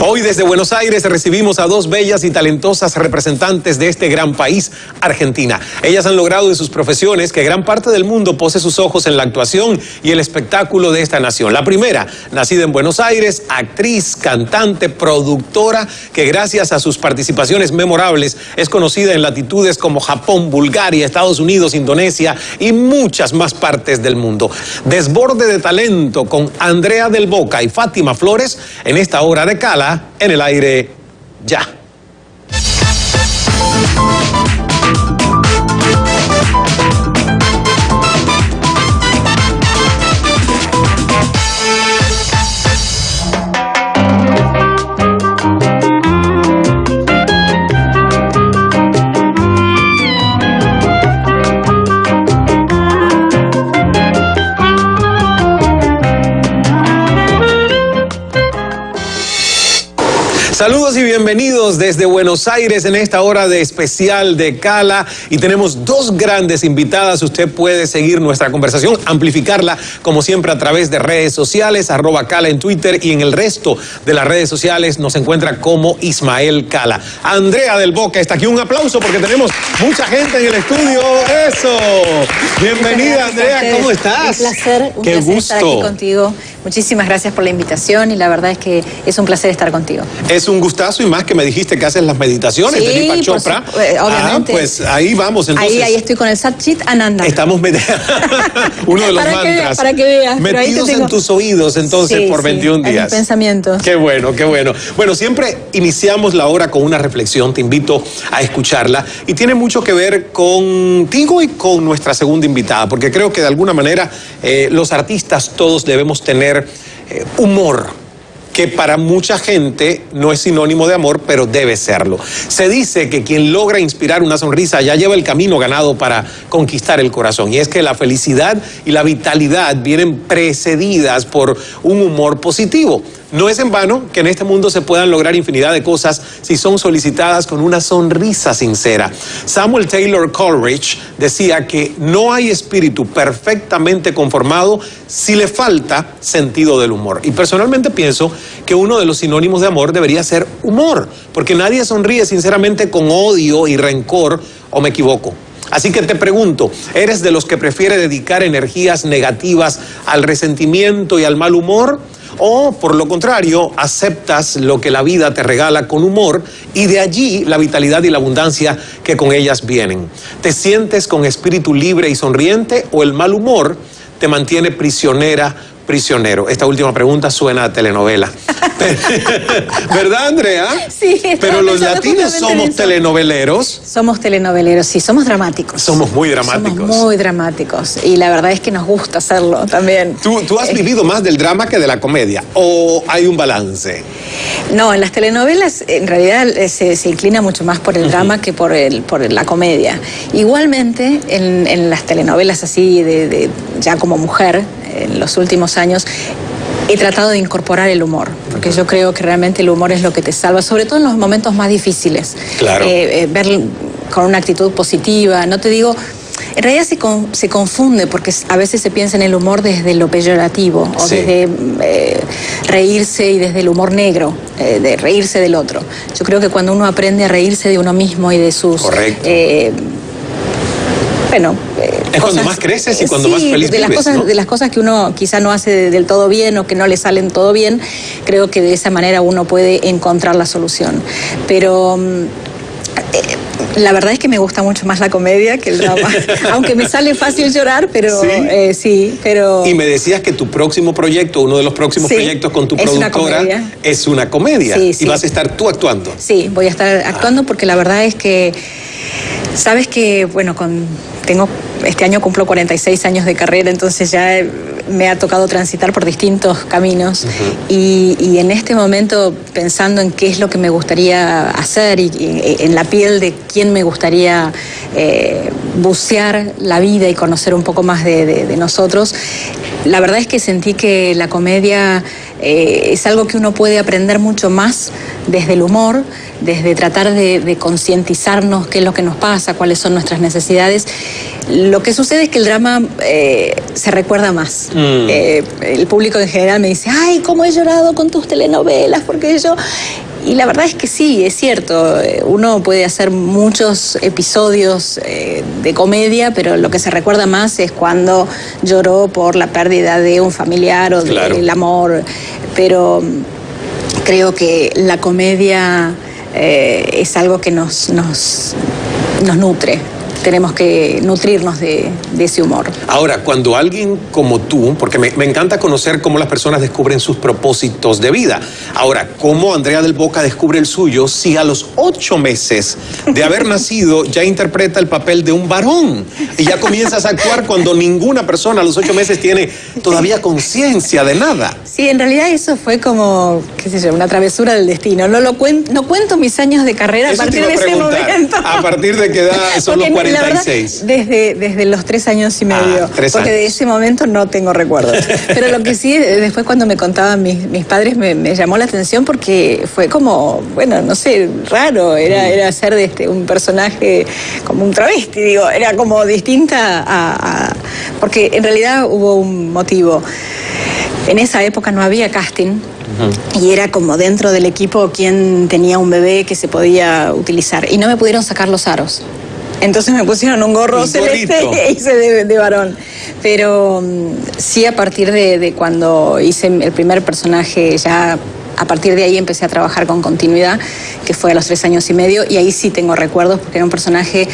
Hoy desde Buenos Aires recibimos a dos bellas y talentosas representantes de este gran país, Argentina. Ellas han logrado en sus profesiones que gran parte del mundo pose sus ojos en la actuación y el espectáculo de esta nación. La primera, nacida en Buenos Aires, actriz, cantante, productora, que gracias a sus participaciones memorables es conocida en latitudes como Japón, Bulgaria, Estados Unidos, Indonesia y muchas más partes del mundo. Desborde de talento con Andrea del Boca y Fátima Flores en esta hora de Cala en el aire ya. Saludos y bienvenidos desde Buenos Aires en esta hora de especial de Cala, y tenemos dos grandes invitadas. Usted puede seguir nuestra conversación, amplificarla como siempre a través de redes sociales, @Cala en Twitter, y en el resto de las redes sociales nos encuentra como Ismael Cala. Andrea del Boca está aquí, un aplauso porque tenemos mucha gente en el estudio. ¡Eso! Bienvenida, Andrea, ¿cómo estás? Un placer estar aquí contigo. Muchísimas gracias por la invitación y la verdad es que es un placer estar contigo. Es un gustazo, y más que me dijiste que haces las meditaciones de Deepak Chopra. Obviamente. Pues ahí vamos entonces. Ahí estoy con el Satchit Ananda. Estamos uno de los mantras. Para que veas. Metidos en tus oídos entonces por 21 días. En mis pensamientos. Qué bueno, qué bueno. Bueno, siempre iniciamos la hora con una reflexión, te invito a escucharla, y tiene mucho que ver contigo y con nuestra segunda invitada, porque creo que de alguna manera los artistas todos debemos tener humor, que para mucha gente no es sinónimo de amor, pero debe serlo. Se dice que quien logra inspirar una sonrisa ya lleva el camino ganado para conquistar el corazón. Y es que la felicidad y la vitalidad vienen precedidas por un humor positivo. No es en vano que en este mundo se puedan lograr infinidad de cosas si son solicitadas con una sonrisa sincera. Samuel Taylor Coleridge decía que no hay espíritu perfectamente conformado si le falta sentido del humor. Y personalmente pienso que uno de los sinónimos de amor debería ser humor, porque nadie sonríe sinceramente con odio y rencor, ¿o me equivoco? Así que te pregunto, ¿eres de los que prefiere dedicar energías negativas al resentimiento y al mal humor? ¿O, por lo contrario, aceptas lo que la vida te regala con humor y de allí la vitalidad y la abundancia que con ellas vienen? ¿Te sientes con espíritu libre y sonriente, o el mal humor te mantiene prisionera, prisionero? Esta última pregunta suena a telenovela. ¿Verdad, Andrea? Sí. Pero los latinos somos telenoveleros. Somos telenoveleros, sí, somos dramáticos. Somos muy dramáticos. Somos muy dramáticos, y la verdad es que nos gusta hacerlo también. ¿Tú has vivido más del drama que de la comedia, o hay un balance? No, en las telenovelas en realidad se inclina mucho más por el drama que por la comedia. Igualmente, en las telenovelas así ya como mujer, en los últimos años, he tratado de incorporar el humor, porque yo creo que realmente el humor es lo que te salva, sobre todo en los momentos más difíciles. Claro. Ver con una actitud positiva, no te digo... En realidad se confunde, porque a veces se piensa en el humor desde lo peyorativo, o desde reírse, y desde el humor negro, de reírse del otro. Yo creo que cuando uno aprende a reírse de uno mismo y de sus... Correcto. Es cosas, cuando más creces y cuando más feliz vives, ¿no? De las cosas que uno quizá no hace del todo bien, o que no le salen todo bien, creo que de esa manera uno puede encontrar la solución. Pero... la verdad es que me gusta mucho más la comedia que el drama. Aunque me sale fácil llorar, pero sí, pero... Y me decías que tu próximo proyecto, uno de los próximos proyectos con tu productora, es una comedia. Sí. Y vas a estar tú actuando. Sí, voy a estar actuando, porque la verdad es que... Sabes que, bueno, este año cumplo 46 años de carrera, entonces ya me ha tocado transitar por distintos caminos. Y en este momento, pensando en qué es lo que me gustaría hacer, y en la piel de quién me gustaría bucear la vida y conocer un poco más de nosotros, La verdad es que sentí que la comedia es algo que uno puede aprender mucho más desde el humor, desde tratar de concientizarnos qué es lo que nos pasa, cuáles son nuestras necesidades. Lo que sucede es que el drama se recuerda más. El público en general me dice, ay, cómo he llorado con tus telenovelas, porque yo... Y la verdad es que sí, es cierto, uno puede hacer muchos episodios de comedia, pero lo que se recuerda más es cuando lloró por la pérdida de un familiar o del amor. Pero creo que la comedia es algo que nos nutre. Tenemos que nutrirnos de ese humor. Ahora, cuando alguien como tú, porque me encanta conocer cómo las personas descubren sus propósitos de vida. Ahora, ¿cómo Andrea del Boca descubre el suyo si a los 8 meses de haber nacido ya interpreta el papel de un varón? Y ya comienzas a actuar cuando ninguna persona a los 8 meses tiene todavía conciencia de nada. Sí, en realidad eso fue como, qué sé yo, una travesura del destino. No cuento mis años de carrera a partir de ese momento. ¿A partir de qué edad son los 46? Verdad, desde los 3 años y medio. 3 porque años. de ese momento no tengo recuerdos. Pero lo que sí, después cuando me contaban mis padres, me llamó la atención porque fue como, bueno, no sé, raro. Era ser un personaje como un travesti, digo. Era como distinta porque en realidad hubo un motivo. En esa época no había casting. Y era como dentro del equipo quien tenía un bebé que se podía utilizar. Y no me pudieron sacar los aros. Entonces me pusieron un gorro celeste e hice de varón. Pero sí, a partir de cuando hice el primer personaje, ya a partir de ahí empecé a trabajar con continuidad, que fue a los 3 años y medio, y ahí sí tengo recuerdos porque era un personaje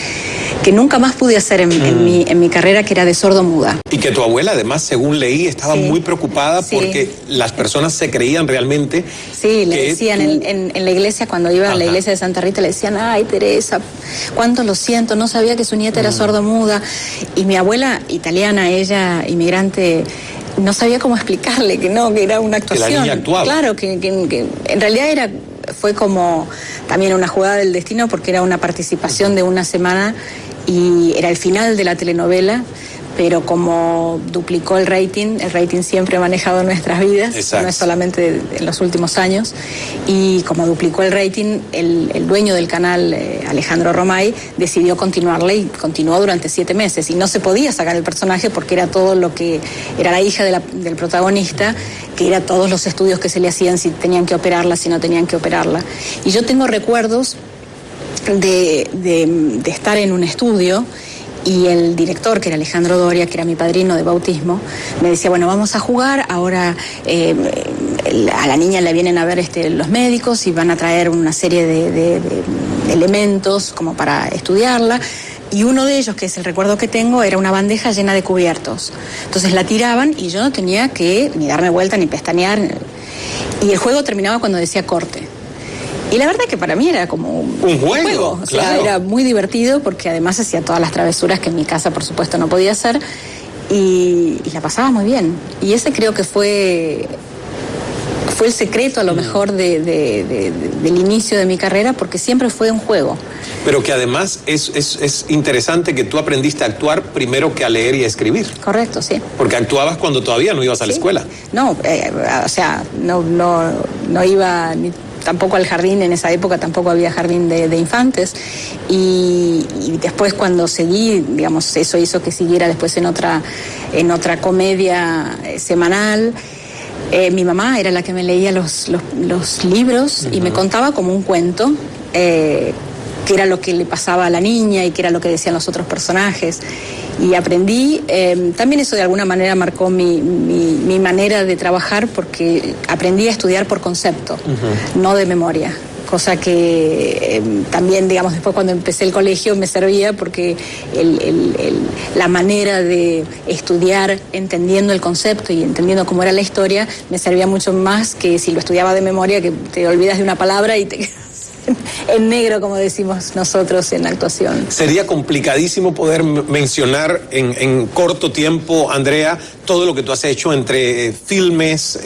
que nunca más pude hacer en mi carrera, que era de sordo-muda. Y que tu abuela, además, según leí, estaba muy preocupada porque las personas se creían realmente. Sí, le decían en la iglesia, cuando iba a la iglesia de Santa Rita, le decían, ay, Teresa, cuánto lo siento, no sabía que su nieta era sordo-muda. Y mi abuela, italiana, ella, inmigrante, no sabía cómo explicarle que era una actuación. Que la niña actuaba. Claro, que en realidad fue como también una jugada del destino, porque era una participación de una semana y era el final de la telenovela, pero como duplicó el rating siempre ha manejado nuestras vidas. Exacto. No es solamente en los últimos años, y como duplicó el rating, el dueño del canal, Alejandro Romay, decidió continuarle y continuó durante 7 meses, y no se podía sacar el personaje porque era todo lo que era la hija del protagonista, que era todos los estudios que se le hacían, si tenían que operarla, si no tenían que operarla. Y yo tengo recuerdos de estar en un estudio, y el director, que era Alejandro Doria, que era mi padrino de bautismo, me decía, bueno, vamos a jugar, ahora a la niña le vienen a ver los médicos y van a traer una serie de elementos como para estudiarla. Y uno de ellos, que es el recuerdo que tengo, era una bandeja llena de cubiertos. Entonces la tiraban y yo no tenía que ni darme vuelta ni pestañear. Y el juego terminaba cuando decía corte. Y la verdad que para mí era como un juego. O sea, claro. Era muy divertido porque además hacía todas las travesuras que en mi casa, por supuesto, no podía hacer. Y la pasaba muy bien. Y ese creo que fue el secreto, a lo mejor, del inicio de mi carrera, porque siempre fue un juego. Pero que además es interesante que tú aprendiste a actuar primero que a leer y a escribir. Correcto, sí. Porque actuabas cuando todavía no ibas a la escuela. No, o sea, no iba ni tampoco al jardín. En esa época tampoco había jardín de infantes, y después cuando seguí, digamos, eso hizo que siguiera después en otra comedia semanal. Mi mamá era la que me leía los libros y me contaba como un cuento, qué era lo que le pasaba a la niña y qué era lo que decían los otros personajes. Y aprendí, también eso de alguna manera marcó mi manera de trabajar, porque aprendí a estudiar por concepto, no de memoria. Cosa que también, digamos, después cuando empecé el colegio me servía, porque la manera de estudiar entendiendo el concepto y entendiendo cómo era la historia me servía mucho más que si lo estudiaba de memoria, que te olvidas de una palabra y te... en negro, como decimos nosotros en actuación. Sería complicadísimo poder mencionar en corto tiempo, Andrea, todo lo que tú has hecho entre filmes,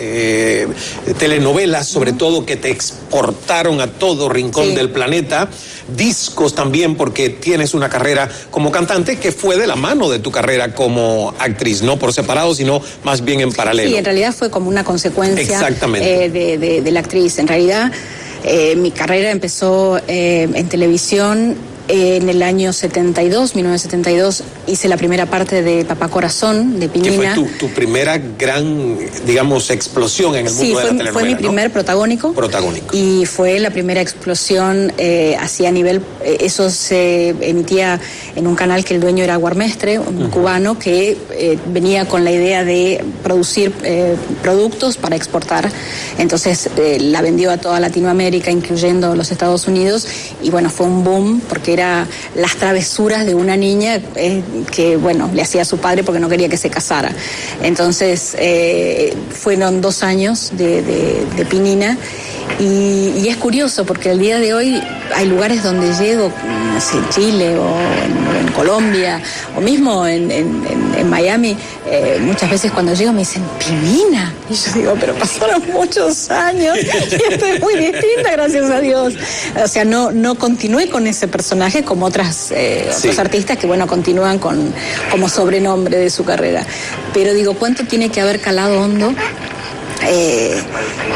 telenovelas, sobre todo, que te exportaron a todo rincón del planeta, discos también, porque tienes una carrera como cantante que fue de la mano de tu carrera como actriz, no por separado, sino más bien en paralelo. Sí, en realidad fue como una consecuencia de la actriz. En realidad, mi carrera empezó en televisión en el año 1972, hice la primera parte de Papá Corazón, de Pinina. Que fue tu primera gran, digamos, explosión en el mundo de la telenovela, fue mi primer protagónico. Y fue la primera explosión así a nivel, eso se emitía en un canal que el dueño era Guarmestre, un cubano que venía con la idea de producir productos para exportar. Entonces la vendió a toda Latinoamérica, incluyendo los Estados Unidos, y bueno, fue un boom porque era las travesuras de una niña que, bueno, le hacía a su padre porque no quería que se casara. Entonces, fueron 2 años de Pinina, y es curioso porque el día de hoy hay lugares donde llego, no sé, en Chile o en Colombia, o mismo en Miami, muchas veces cuando llego me dicen, Pinina, y yo digo, pero pasaron muchos años y estoy muy distinta, gracias a Dios. O sea, no continué con ese personaje como otros artistas que, bueno, continúan como sobrenombre de su carrera. Pero digo, ¿cuánto tiene que haber calado hondo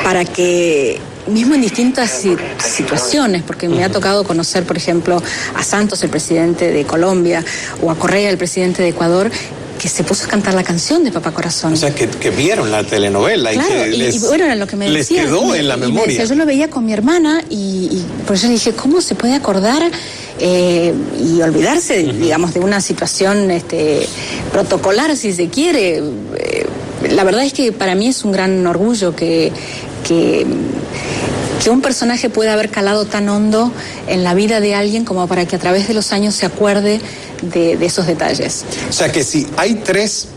para que, mismo en distintas situaciones, porque me ha tocado conocer, por ejemplo, a Santos, el presidente de Colombia, o a Correa, el presidente de Ecuador, que se puso a cantar la canción de Papá Corazón. O sea, que vieron la telenovela, claro, y que y bueno, era lo que me decía, les quedó en la memoria. Me decía, yo lo veía con mi hermana y por eso dije, ¿cómo se puede acordar y olvidarse, digamos, de una situación protocolar, si se quiere? La verdad es que para mí es un gran orgullo que un personaje pueda haber calado tan hondo en la vida de alguien como para que a través de los años se acuerde de esos detalles. O sea que si hay tres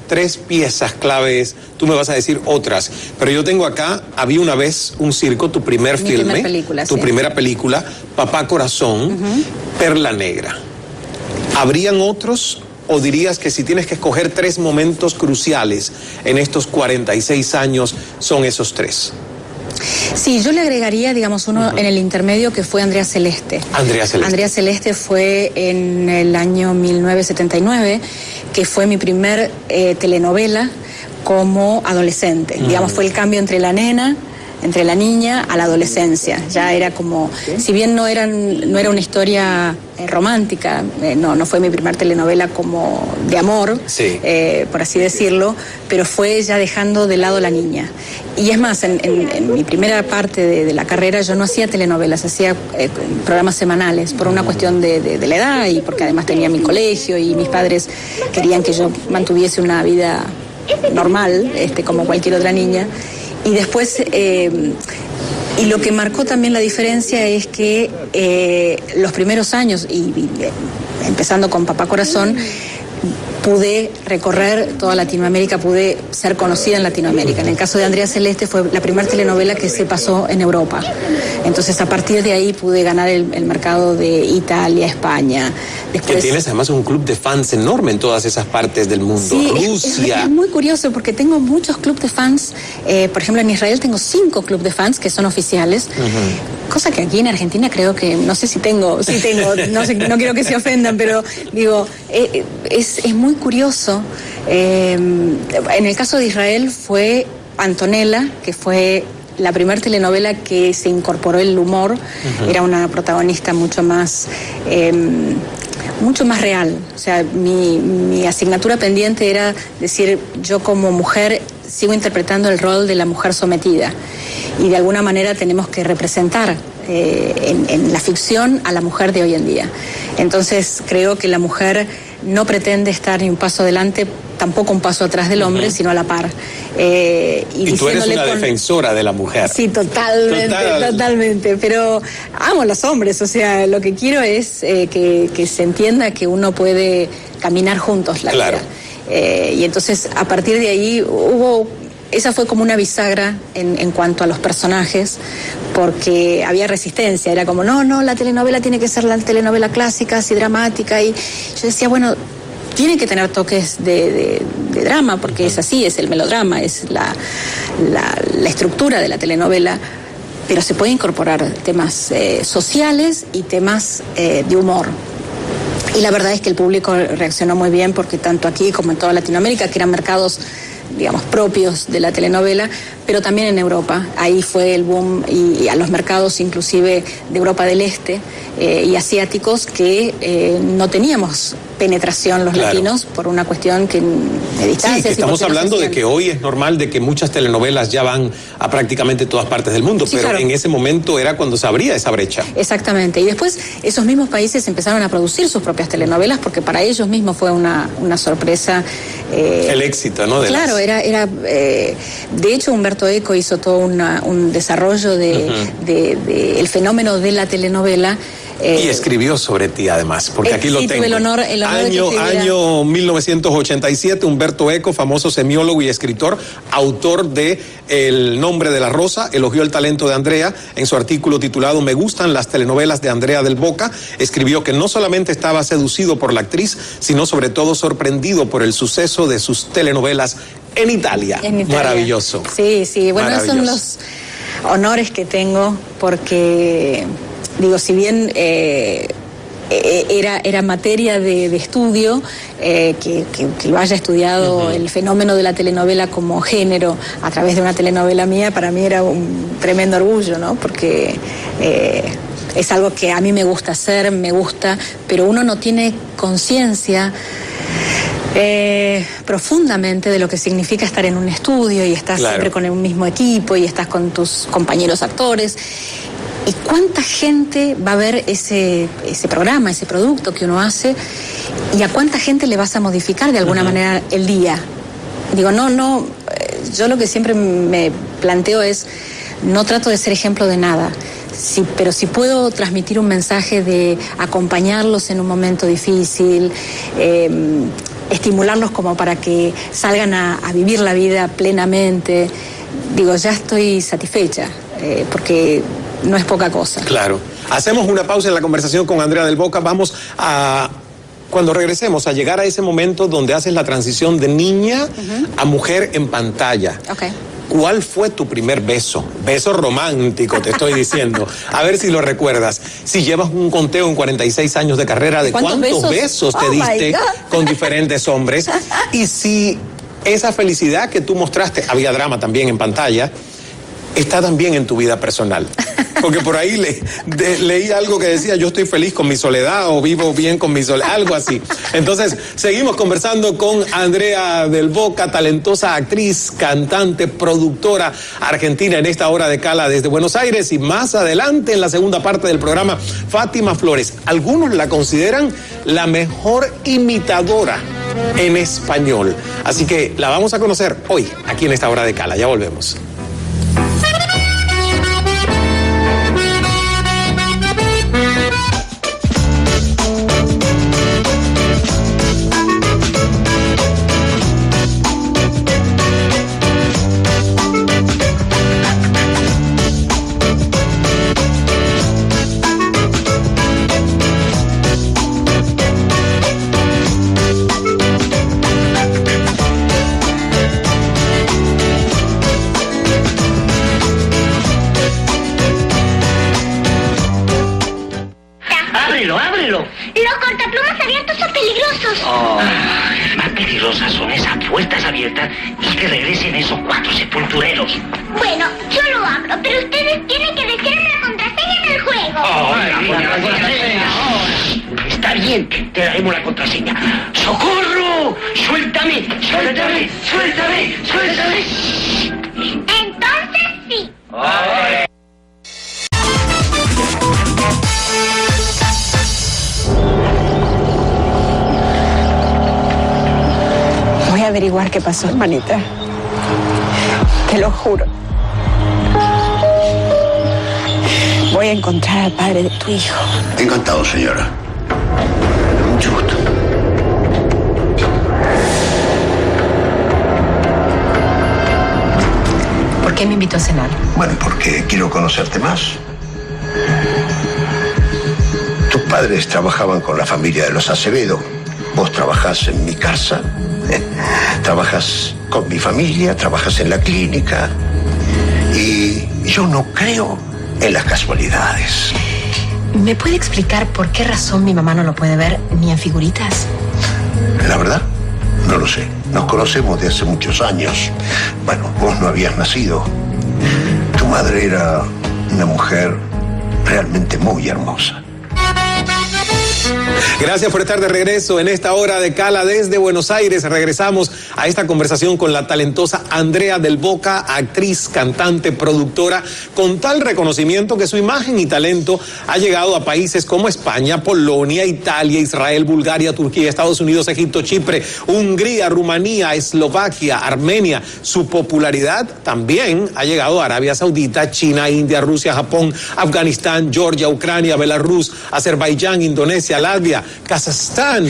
piezas claves, tú me vas a decir otras, pero yo tengo acá, Había una vez un circo, tu primer filme, tu primera película, Papá Corazón, Perla Negra. ¿Habrían otros? ¿O dirías que si tienes que escoger 3 momentos cruciales en estos 46 años, son esos 3? Sí, yo le agregaría, digamos, uno en el intermedio, que fue Andrea Celeste. Andrea Celeste fue en el año 1979, que fue mi primer telenovela como adolescente. Digamos, fue el cambio entre la niña a la adolescencia. Ya era como, si bien no era una historia romántica, no fue mi primer telenovela como de amor, por así decirlo, pero fue ya dejando de lado la niña. Y es más, en mi primera parte de la carrera yo no hacía telenovelas, hacía programas semanales por una cuestión de la edad, y porque además tenía mi colegio y mis padres querían que yo mantuviese una vida normal, como cualquier otra niña. Y después, y lo que marcó también la diferencia es que los primeros años, y empezando con Papá Corazón, pude recorrer toda Latinoamérica, pude ser conocida en Latinoamérica. En el caso de Andrea Celeste fue la primera telenovela que se pasó en Europa. Entonces, a partir de ahí pude ganar el mercado de Italia, España. Después, que tienes además un club de fans enorme en todas esas partes del mundo. Sí, Rusia. Es muy curioso porque tengo muchos clubes de fans. Por ejemplo, en Israel tengo 5 clubes de fans que son oficiales. Cosa que aquí en Argentina creo que, no sé si tengo, no sé, no quiero que se ofendan, pero digo, es muy curioso. En el caso de Israel fue Antonella, que fue la primera telenovela que se incorporó el humor. Era una protagonista mucho más real. O sea, mi asignatura pendiente era decir, yo como mujer sigo interpretando el rol de la mujer sometida, y de alguna manera tenemos que representar en la ficción a la mujer de hoy en día. Entonces creo que la mujer no pretende estar ni un paso adelante, tampoco un paso atrás del hombre, sino a la par. Y tú eres una defensora de la mujer. Sí, totalmente. Pero amo a los hombres, o sea, lo que quiero es que se entienda que uno puede caminar juntos la vida. Y entonces, a partir de ahí, hubo esa fue como una bisagra en cuanto a los personajes, porque había resistencia, era como, no, la telenovela tiene que ser la telenovela clásica, así dramática, y yo decía, bueno, tiene que tener toques de drama, porque es así, es el melodrama, es la estructura de la telenovela, pero se puede incorporar temas sociales y temas de humor. Y la verdad es que el público reaccionó muy bien, porque tanto aquí como en toda Latinoamérica, que eran mercados, digamos, propios de la telenovela, pero también en Europa. Ahí fue el boom, y a los mercados inclusive de Europa del Este y asiáticos, que no teníamos penetración los latinos por una cuestión de distancia. Sí, que estamos hablando de que hoy es normal de que muchas telenovelas ya van a prácticamente todas partes del mundo, sí, pero claro, en ese momento era cuando se abría esa brecha. Exactamente, y después esos mismos países empezaron a producir sus propias telenovelas, porque para ellos mismos fue una sorpresa. El éxito, ¿no? Claro, de hecho Humberto Eco hizo todo un desarrollo el fenómeno de la telenovela. Y escribió sobre ti, además, porque aquí lo tengo. Tuve el honor año 1987, Humberto Eco, famoso semiólogo y escritor, autor de El nombre de la rosa, elogió el talento de Andrea en su artículo titulado Me gustan las telenovelas de Andrea del Boca. Escribió que no solamente estaba seducido por la actriz, sino sobre todo sorprendido por el suceso de sus telenovelas en Italia. Maravilloso. Sí, bueno, esos son los honores que tengo, porque... Digo, si bien era materia de estudio, que lo haya estudiado el fenómeno de la telenovela como género a través de una telenovela mía, para mí era un tremendo orgullo, ¿no? Porque es algo que a mí me gusta hacer, pero uno no tiene conciencia profundamente de lo que significa estar en un estudio y estás siempre con el mismo equipo y estás con tus compañeros actores. ¿Y cuánta gente va a ver ese programa, ese producto que uno hace? ¿Y a cuánta gente le vas a modificar de alguna manera el día? Digo, yo lo que siempre me planteo es, no trato de ser ejemplo de nada, pero si puedo transmitir un mensaje de acompañarlos en un momento difícil, estimularlos como para que salgan a vivir la vida plenamente, digo, ya estoy satisfecha, porque... no es poca cosa. Claro. Hacemos una pausa en la conversación con Andrea del Boca. Vamos a, cuando regresemos, a llegar a ese momento donde haces la transición de niña a mujer en pantalla. Okay. ¿Cuál fue tu primer beso? Beso romántico, te estoy diciendo. A ver si lo recuerdas. Si llevas un conteo en 46 años de carrera, ¿de cuántos besos te diste con diferentes hombres? Y si esa felicidad que tú mostraste, había drama también en pantalla, está también en tu vida personal. Porque por ahí leí algo que decía, yo estoy feliz con mi soledad o vivo bien con mi soledad, algo así. Entonces, seguimos conversando con Andrea del Boca, talentosa actriz, cantante, productora argentina en esta hora de Cala desde Buenos Aires, y más adelante en la segunda parte del programa, Fátima Flores. Algunos la consideran la mejor imitadora en español. Así que la vamos a conocer hoy, aquí en esta hora de Cala. Ya volvemos. Los cortaplumas abiertos son peligrosos. Más peligrosas son esas puertas abiertas y que regresen esos 4 sepultureros. Bueno, yo lo abro, pero ustedes tienen que decirme la contraseña del juego. La contraseña. Está bien, te daremos la contraseña. ¡Socorro! ¡Suéltame! ¡Suéltame! ¡Suéltame! ¡Suéltame! Entonces sí. Voy a averiguar qué pasó, hermanita. Te lo juro. Voy a encontrar al padre de tu hijo. Encantado, señora. Mucho gusto. qué me invitó a cenar? Bueno, porque quiero conocerte más. Tus padres trabajaban con la familia de los Acevedo. Vos trabajás en mi casa, trabajas con mi familia, trabajas en la clínica. Y yo no creo en las casualidades. ¿Me puede explicar por qué razón mi mamá no lo puede ver ni en figuritas? La verdad, no lo sé. Nos conocemos de hace muchos años. Bueno, vos no habías nacido. Tu madre era una mujer realmente muy hermosa. Gracias por estar de regreso en esta hora de Cala desde Buenos Aires. Regresamos a esta conversación con la talentosa Andrea del Boca, actriz, cantante, productora, con tal reconocimiento que su imagen y talento ha llegado a países como España, Polonia, Italia, Israel, Bulgaria, Turquía, Estados Unidos, Egipto, Chipre, Hungría, Rumanía, Eslovaquia, Armenia. Su popularidad también ha llegado a Arabia Saudita, China, India, Rusia, Japón, Afganistán, Georgia, Ucrania, Belarus, Azerbaiyán, Indonesia, Latvia, Kazajstán,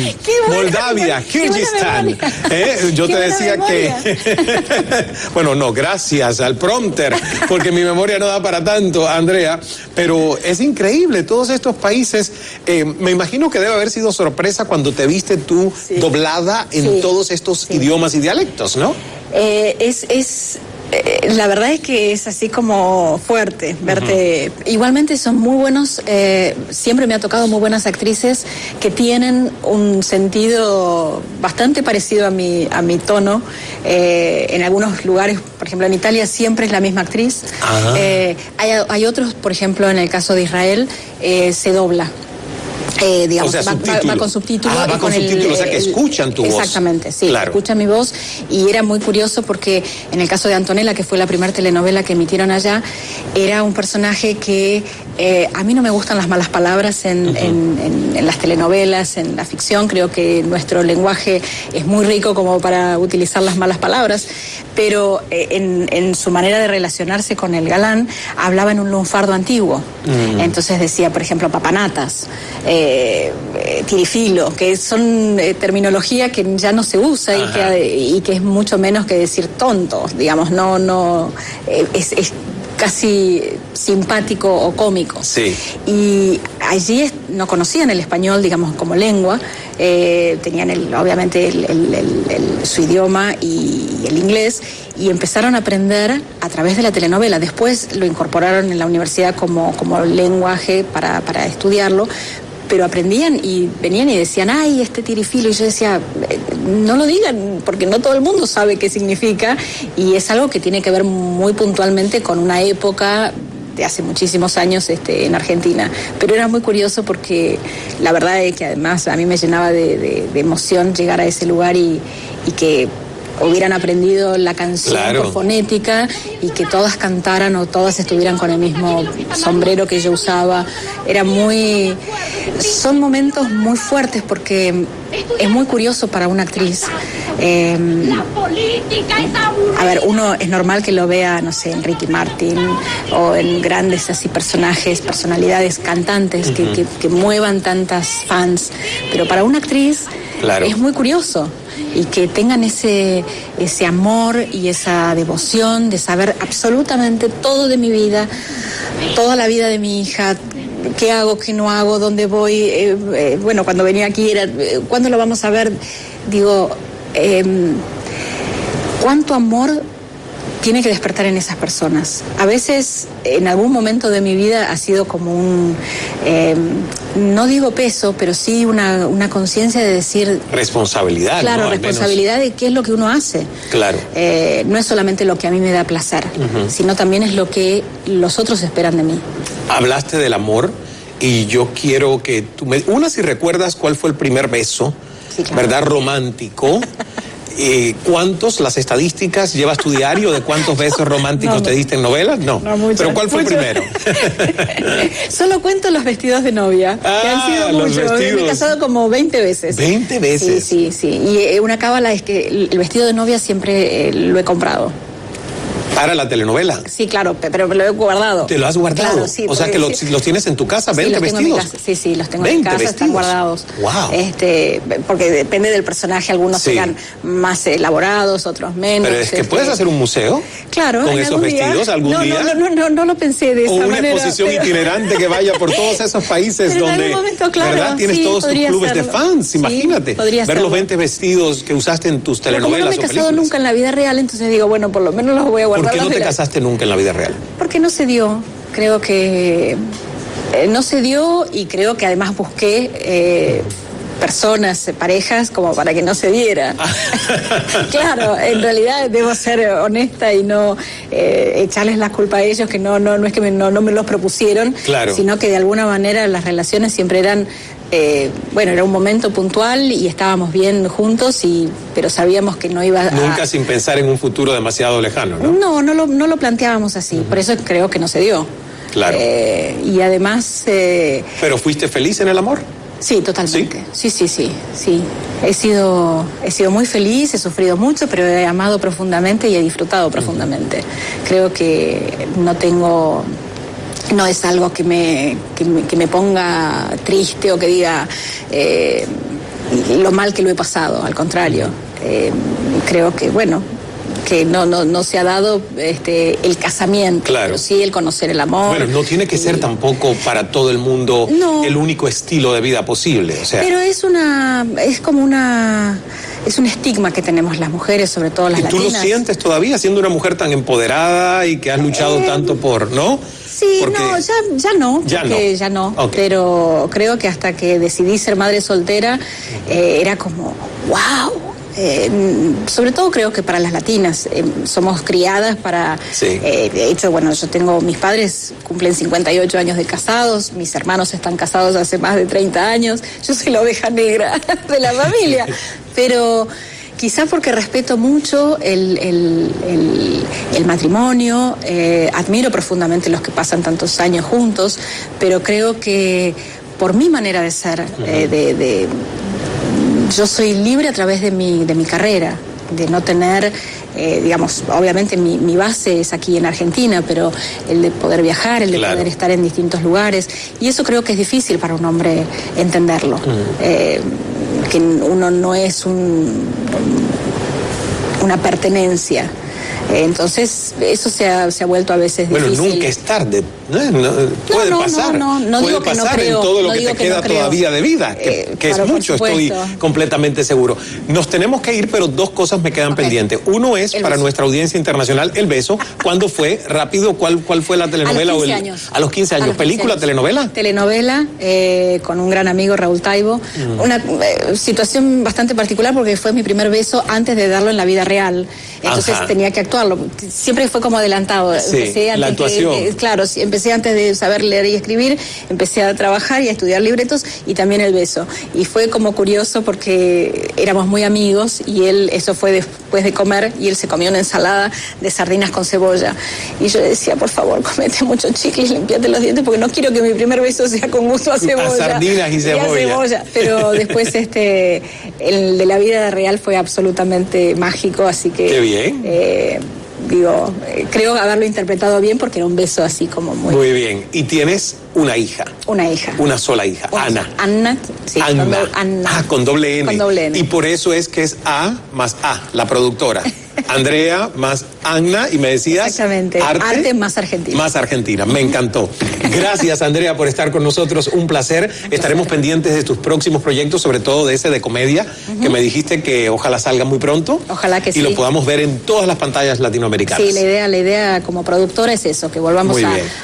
Moldavia, Kirguistán. Yo te decía que... Bueno, no, gracias al prompter, porque mi memoria no da para tanto, Andrea, pero es increíble, todos estos países. Me imagino que debe haber sido sorpresa cuando te viste tú doblada en todos estos idiomas y dialectos, ¿no? La verdad es que es así como fuerte verte. Igualmente son muy buenos, siempre me ha tocado muy buenas actrices que tienen un sentido bastante parecido a mi tono. En algunos lugares, por ejemplo en Italia siempre es la misma actriz. Hay otros, por ejemplo en el caso de Israel, se dobla. Digamos, o sea, va con subtítulos. Va con subtítulos, o sea que escuchan tu voz. Exactamente, sí, claro. Escuchan mi voz. Y era muy curioso porque en el caso de Antonella, que fue la primera telenovela que emitieron allá, era un personaje que a mí no me gustan las malas palabras en las telenovelas, en la ficción. Creo que nuestro lenguaje es muy rico como para utilizar las malas palabras, pero en su manera de relacionarse con el galán hablaba en un lunfardo antiguo. Entonces decía, por ejemplo, papanatas, tirifilo, que son terminología que ya no se usa y que es mucho menos que decir tonto, digamos, es casi simpático o cómico. Sí. Y allí no conocían el español, digamos, como lengua, tenían obviamente su idioma y el inglés, y empezaron a aprender a través de la telenovela. Después lo incorporaron en la universidad como lenguaje para estudiarlo, pero aprendían y venían y decían, ay, este tirifilo, y yo decía, no lo digan, porque no todo el mundo sabe qué significa, y es algo que tiene que ver muy puntualmente con una época de hace muchísimos años en Argentina. Pero era muy curioso porque la verdad es que además a mí me llenaba de emoción llegar a ese lugar y que hubieran aprendido la canción por fonética y que todas cantaran o todas estuvieran con el mismo sombrero que yo usaba. Son momentos muy fuertes porque es muy curioso para una actriz. A ver, uno es normal que lo vea, no sé, en Ricky Martin o en grandes así personalidades, cantantes que muevan tantas fans, pero para una actriz es muy curioso. Y que tengan ese amor y esa devoción de saber absolutamente todo de mi vida, toda la vida de mi hija, qué hago, qué no hago, dónde voy. Bueno, cuando venía aquí era, ¿cuándo lo vamos a ver? Digo, ¿cuánto amor tiene que despertar en esas personas? A veces, en algún momento de mi vida ha sido como un, no digo peso, pero sí una conciencia de decir... Responsabilidad. Claro, ¿no? responsabilidad de qué es lo que uno hace. Claro. No es solamente lo que a mí me da placer, sino también es lo que los otros esperan de mí. Hablaste del amor y yo quiero que tú si recuerdas cuál fue el primer beso, sí, claro, ¿verdad? Romántico. ¿Cuántos, las estadísticas, llevas tu diario de cuántos besos románticos te diste en novelas? No muchos. ¿Pero cuál fue el primero? Solo cuento los vestidos de novia, que han sido muchos. Me he casado como 20 veces. ¿20 veces? Sí. Y una cábala es que el vestido de novia siempre lo he comprado. ¿Para la telenovela? Sí, claro, pero me lo he guardado. ¿Te lo has guardado? Claro, sí. O sea que los tienes en tu casa, 20 los tengo en mi vestidos. casa. Sí, los tengo en mi casa, vestidos. están guardados. Wow. Porque depende del personaje, algunos serán más elaborados, otros menos. Pero es que puedes hacer un museo. Claro. Con esos vestidos algún día. No lo pensé de esa manera. O una exposición itinerante que vaya por todos esos países pero donde, en algún momento, claro, ¿verdad? Tienes todos tus clubes de fans, imagínate. Ver los 20 vestidos que usaste en tus telenovelas. Como no me he casado nunca en la vida real, entonces digo, bueno, por lo menos los voy a guardar. ¿Por qué no te casaste nunca en la vida real? Porque no se dio. Creo que no se dio, y creo que además busqué personas, parejas, como para que no se diera. Claro, en realidad debo ser honesta y no echarles la culpa a ellos, que no es que no me los propusieron, claro, sino que de alguna manera las relaciones siempre eran, era un momento puntual y estábamos bien juntos, pero sabíamos que no iba a... Nunca sin pensar en un futuro demasiado lejano, ¿no? No lo planteábamos así, por eso creo que no se dio. Claro. Y además... ¿Pero fuiste feliz en el amor? Sí, totalmente. Sí. He sido muy feliz, he sufrido mucho, pero he amado profundamente y he disfrutado profundamente. Creo que no es algo que me ponga triste o que diga lo mal que lo he pasado, al contrario. Creo que, que no se ha dado el casamiento, claro, pero sí el conocer el amor. Bueno, no tiene que ser tampoco para todo el mundo el único estilo de vida posible. O sea. Pero es un estigma que tenemos las mujeres, sobre todo las latinas. ¿Y tú lo sientes todavía, siendo una mujer tan empoderada y que has luchado tanto por, ¿no? Sí, porque... ya no. Okay. Pero creo que hasta que decidí ser madre soltera, era como, wow. Sobre todo creo que para las latinas somos criadas para... Sí. De hecho, mis padres cumplen 58 años de casados, mis hermanos están casados hace más de 30 años, yo soy la oveja negra de la familia, pero quizá porque respeto mucho el matrimonio, admiro profundamente los que pasan tantos años juntos, pero creo que por mi manera de ser, yo soy libre a través de mi carrera, de no tener, obviamente mi base es aquí en Argentina, pero el de poder viajar, el de poder estar en distintos lugares, y eso creo que es difícil para un hombre entenderlo, que uno no es una pertenencia. Entonces, eso se ha vuelto a veces difícil. Bueno, nunca es tarde. Puede pasar. No digo que no creo. En todo lo que te queda todavía de vida, que es mucho, estoy completamente seguro. Nos tenemos que ir, pero dos cosas me quedan pendientes. Uno es, para nuestra audiencia internacional, El Beso. ¿Cuándo fue? Rápido, ¿cuál fue la telenovela? A los 15 años. A los 15 años. ¿Película, telenovela? Telenovela, con un gran amigo, Raúl Taibo. Una situación bastante particular porque fue mi primer beso antes de darlo en la vida real. Entonces tenía que actuarlo. Siempre fue como adelantado. Sí, empecé antes la actuación. Empecé antes de saber leer y escribir, empecé a trabajar y a estudiar libretos, y también el beso. Y fue como curioso porque éramos muy amigos y eso fue después de comer, y él se comió una ensalada de sardinas con cebolla. Y yo decía, por favor, comete mucho chicle y limpiate los dientes porque no quiero que mi primer beso sea con gusto a cebolla. A sardinas y cebolla. Pero después el de la vida real fue absolutamente mágico, así que... Qué bien. Creo haberlo interpretado bien porque era un beso así como muy... Muy bien. ¿Y tienes una hija? Una hija. Una sola hija. Ana. Anna, sí. Anna. Con doble N. Con doble N. Y por eso es que es A más A, la productora. Andrea más Anna, y me decías... Exactamente. Arte más Argentina. Más Argentina. Me encantó. Gracias, Andrea, por estar con nosotros. Un placer. Estaremos pendientes de tus próximos proyectos, sobre todo de ese de comedia, que me dijiste que ojalá salga muy pronto. Ojalá que sí. Y lo podamos ver en todas las pantallas latinoamericanas. Sí, la idea como productora es eso, que volvamos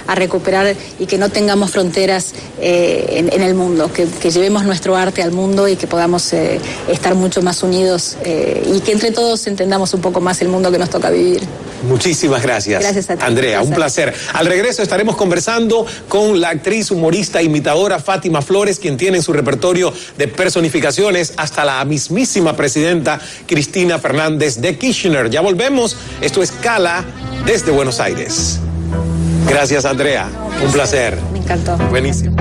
a recuperar y que no tengamos fronteras en el mundo, que llevemos nuestro arte al mundo y que podamos estar mucho más unidos y que entre todos entendamos un poco más el mundo que nos toca vivir. Muchísimas gracias. Gracias a ti. Andrea, un placer. Al regreso estaremos conversando con la actriz, humorista, imitadora Fátima Flores, quien tiene en su repertorio de personificaciones hasta la mismísima presidenta Cristina Fernández de Kirchner. Ya volvemos. Esto es Cala desde Buenos Aires. Gracias, Andrea. Un placer. Me encantó. Buenísimo.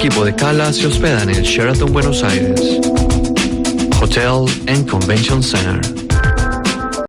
equipo de Cala se hospeda en el Sheraton Buenos Aires, Hotel and Convention Center.